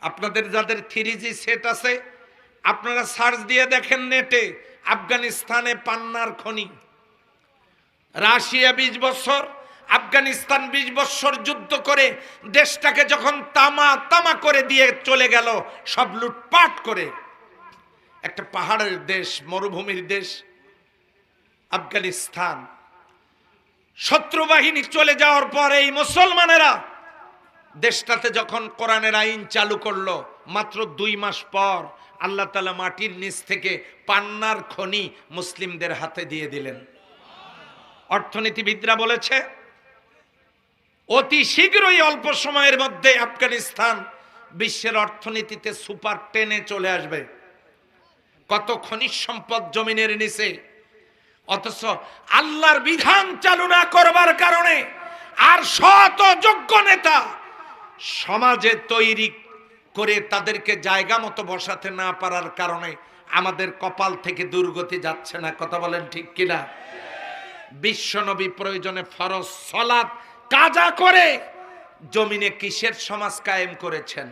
আপনাদের যাদের 3G set আছে আপনারা সার্চ দিয়ে দেখেন নেটে, আফগানিস্তানে পান্নার খনি, রাশিয়া 20 বছর, আফগানিস্তান 20 বছর যুদ্ধ করে দেশটাকে যখন তামা তামা করে দিয়ে চলে গেল, সব লুটপাট করে, একটা পাহাড়ের দেশ, মরুভূমির দেশ আফগানিস্তান। শত্রু বাহিনী চলে যাওয়ার পর এই মুসলমানেরা দেশটাতে যখন কোরআনের আইন চালু করলো, মাত্র 2 মাস পর আল্লাহ তাআলা মাটির নিচ থেকে পান্নার খনি মুসলিমদের হাতে দিয়ে দিলেন। অর্থনীতিবিদরা বলেছে অতি শীঘ্রই অল্প সময়ের মধ্যে আফগানিস্তান বিশ্বের অর্থনীতিতে সুপার 10-এ চলে আসবে। কত খনিজ সম্পদ জমিনের নিচে, অথচ আল্লাহর বিধান চালু না করবার কারণে আর শত যোগ্য নেতা সমাজে তৈরি করে তাদেরকে জায়গা মতো বসাতে না পারার কারণে আমাদের কপাল থেকে দুর্গতি যাচ্ছে না। কথা বলেন ঠিক কিনা? বিশ্বনবী প্রয়োজনে ফরজ সালাত কাজা করে জমিনে কিসের সমাজ কায়েম করেছেন?